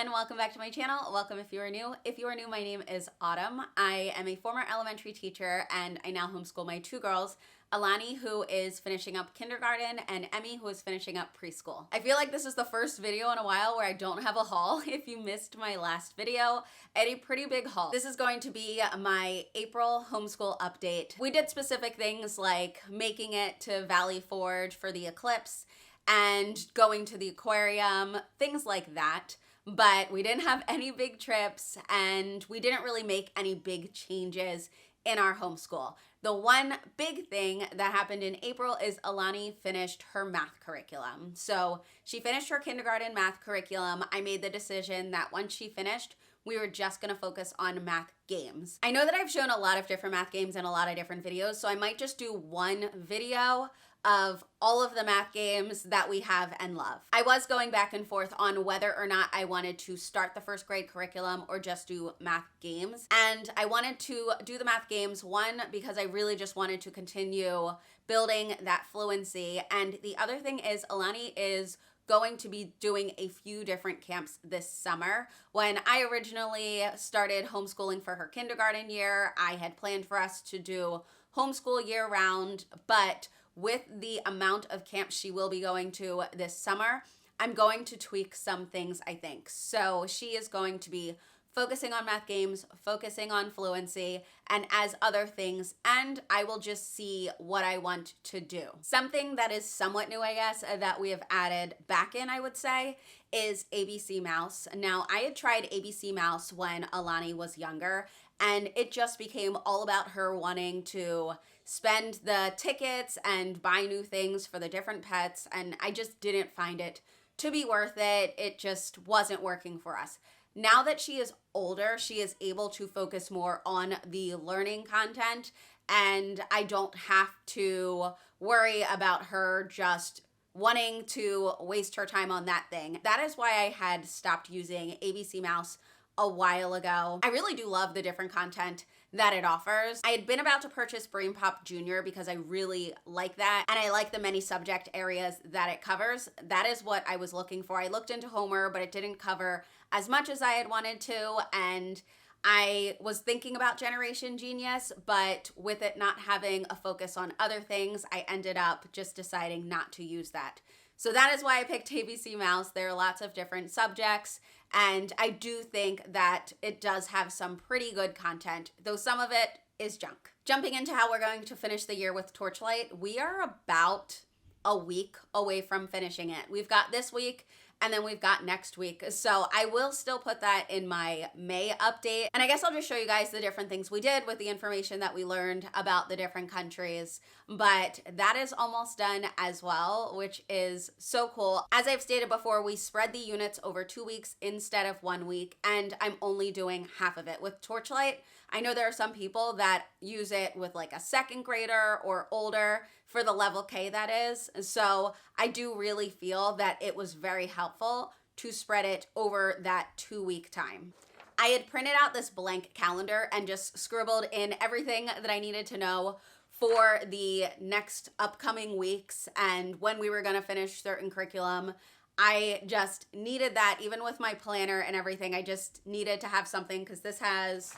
and welcome back to my channel. Welcome if you are new. If you are new, my name is Autumn. I am a former elementary teacher and I now homeschool my two girls, Alani, who is finishing up kindergarten, and Emmy, who is finishing up preschool. I feel like this is the first video in a while where I don't have a haul. If you missed my last video, I had a pretty big haul. This is going to be my April homeschool update. We did specific things like making it to Valley Forge for the eclipse and going to the aquarium, things like that. But we didn't have any big trips and we didn't really make any big changes in our homeschool. The one big thing that happened in April is Alani finished her math curriculum. So she finished her kindergarten math curriculum. I made the decision that once she finished, we were just gonna focus on math games. I know that I've shown a lot of different math games in a lot of different videos, so I might just do one video of all of the math games that we have and love. I was going back and forth on whether or not I wanted to start the first grade curriculum or just do math games. And I wanted to do the math games, one, because I really just wanted to continue building that fluency. And the other thing is Alani is going to be doing a few different camps this summer. When I originally started homeschooling for her kindergarten year, I had planned for us to do homeschool year round, but with the amount of camps she will be going to this summer, I'm going to tweak some things, I think. So she is going to be focusing on math games, focusing on fluency, and as other things, and I will just see what I want to do. Something that is somewhat new, I guess, that we have added back in, I would say, is ABC Mouse. Now, I had tried ABC Mouse when Alani was younger, and it just became all about her wanting to spend the tickets and buy new things for the different pets, and I just didn't find it to be worth it. It just wasn't working for us. Now that she is older, she is able to focus more on the learning content, and I don't have to worry about her just wanting to waste her time on that thing. That is why I had stopped using ABC Mouse a while ago. I really do love the different content that it offers. I had been about to purchase Brain Pop Junior because I really like that, and I like the many subject areas that it covers. That is what I was looking for. I looked into Homer, but it didn't cover as much as I had wanted to, and I was thinking about Generation Genius, but with it not having a focus on other things, I ended up just deciding not to use that. So that is why I picked ABC Mouse. There are lots of different subjects, and I do think that it does have some pretty good content, though some of it is junk. Jumping into how we're going to finish the year with Torchlight, we are about a week away from finishing it. We've got this week, and then we've got next week. So I will still put that in my May update. And I guess I'll just show you guys the different things we did with the information that we learned about the different countries. But that is almost done as well, which is so cool. As I've stated before, we spread the units over 2 weeks instead of 1 week, and I'm only doing half of it. With Torchlight, I know there are some people that use it with like a second grader or older for the level K, that is. So I do really feel that it was very helpful to spread it over that 2 week time. I had printed out this blank calendar and just scribbled in everything that I needed to know for the next upcoming weeks and when we were gonna finish certain curriculum. I just needed that, even with my planner and everything. I just needed to have something because this has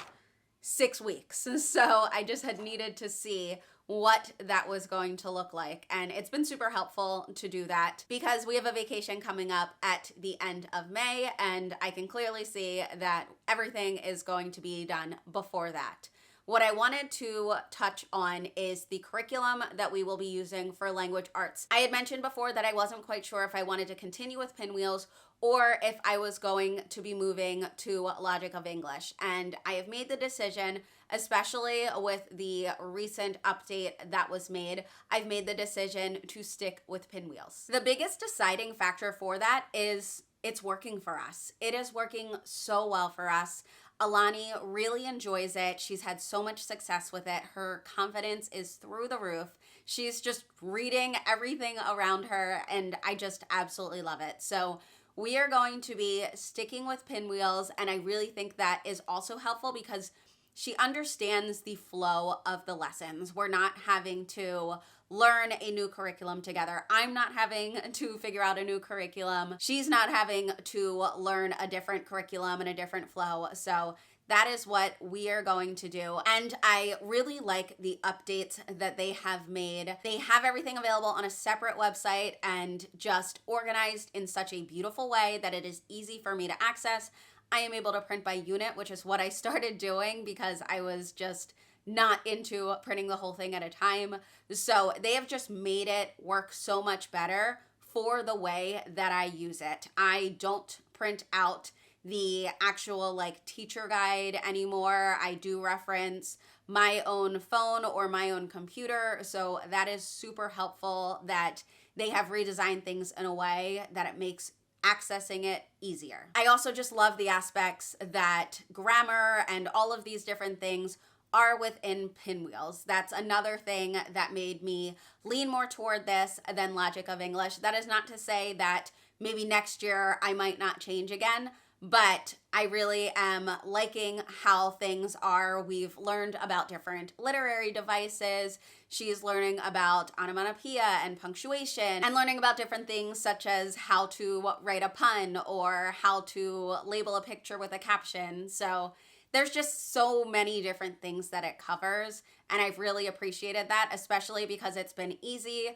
6 weeks. So I just had needed to see what that was going to look like. And it's been super helpful to do that because we have a vacation coming up at the end of May, and I can clearly see that everything is going to be done before that. What I wanted to touch on is the curriculum that we will be using for language arts. I had mentioned before that I wasn't quite sure if I wanted to continue with Pinwheels or if I was going to be moving to Logic of English. And I have made the decision, especially with the recent update that was made, I've made the decision to stick with Pinwheels. The biggest deciding factor for that is it's working for us. It is working so well for us. Alani really enjoys it. She's had so much success with it. Her confidence is through the roof. She's just reading everything around her, and I just absolutely love it. So we are going to be sticking with Pinwheels, and I really think that is also helpful because she understands the flow of the lessons. We're not having to learn a new curriculum together. I'm not having to figure out a new curriculum. She's not having to learn a different curriculum and a different flow. So that is what we are going to do. And I really like the updates that they have made. They have everything available on a separate website and just organized in such a beautiful way that it is easy for me to access. I am able to print by unit, which is what I started doing because I was just not into printing the whole thing at a time. So they have just made it work so much better for the way that I use it. I don't print out the actual like teacher guide anymore. I do reference my own phone or my own computer. So that is super helpful that they have redesigned things in a way that it makes accessing it easier. I also just love the aspects that grammar and all of these different things are within Pinwheels. That's another thing that made me lean more toward this than Logic of English. That is not to say that maybe next year I might not change again, but I really am liking how things are. We've learned about different literary devices. She's learning about onomatopoeia and punctuation and learning about different things such as how to write a pun or how to label a picture with a caption. So there's just so many different things that it covers, and I've really appreciated that, especially because it's been easy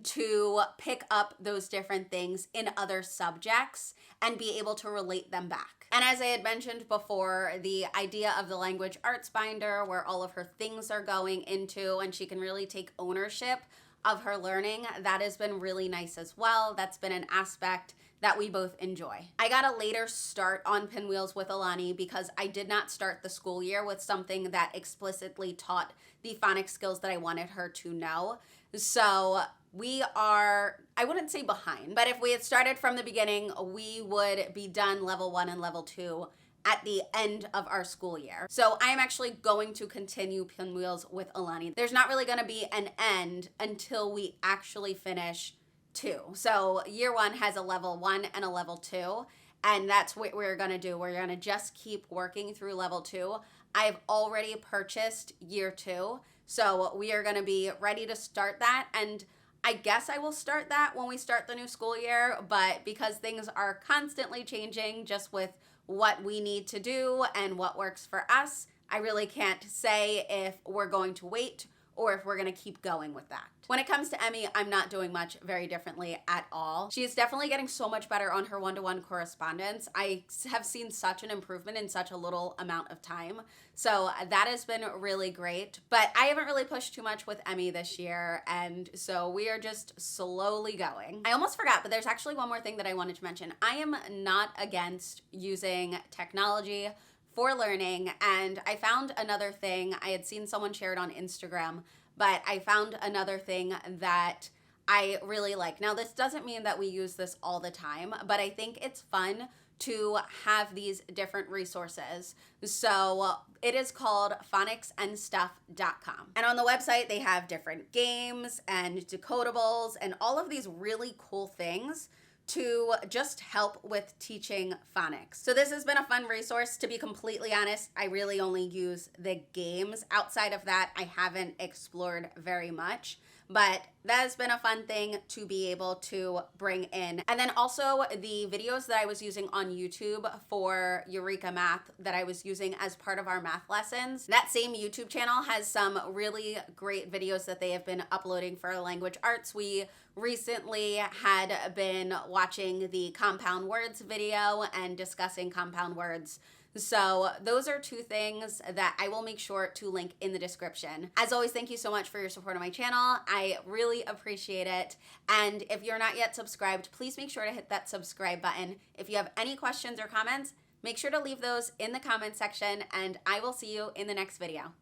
to pick up those different things in other subjects and be able to relate them back. And as I had mentioned before, the idea of the language arts binder where all of her things are going into and she can really take ownership of her learning, that has been really nice as well. That's been an aspect that we both enjoy. I got a later start on Pinwheels with Alani because I did not start the school year with something that explicitly taught the phonics skills that I wanted her to know. So we are, I wouldn't say behind, but if we had started from the beginning, we would be done level 1 and level 2 at the end of our school year. So I am actually going to continue Pinwheels with Alani. There's not really gonna be an end until we actually finish 2. So year 1 has a level 1 and a level 2, and that's what we're gonna do. We're gonna just keep working through level 2. I've already purchased year 2, so we are gonna be ready to start that, and I guess I will start that when we start the new school year, but because things are constantly changing just with what we need to do and what works for us, I really can't say if we're going to wait or if we're gonna keep going with that. When it comes to Emmy, I'm not doing much very differently at all. She is definitely getting so much better on her one-to-one correspondence. I have seen such an improvement in such a little amount of time. So that has been really great. But I haven't really pushed too much with Emmy this year, and so we are just slowly going. I almost forgot, but there's actually one more thing that I wanted to mention. I am not against using technology for learning, and I found another thing. I had seen someone share it on Instagram, but I found another thing that I really like. Now, this doesn't mean that we use this all the time, but I think it's fun to have these different resources. So it is called phonicsandstuff.com. And on the website, they have different games and decodables and all of these really cool things to just help with teaching phonics. So this has been a fun resource. To be completely honest, I really only use the games. Outside of that, I haven't explored very much, but that has been a fun thing to be able to bring in. And then also the videos that I was using on YouTube for Eureka Math that I was using as part of our math lessons. That same YouTube channel has some really great videos that they have been uploading for language arts. We recently had been watching the compound words video and discussing compound words. So those are 2 things that I will make sure to link in the description. As always, thank you so much for your support on my channel. I really appreciate it. And if you're not yet subscribed, please make sure to hit that subscribe button. If you have any questions or comments, make sure to leave those in the comment section, and I will see you in the next video.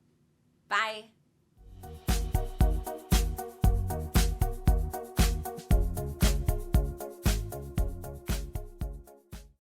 Bye.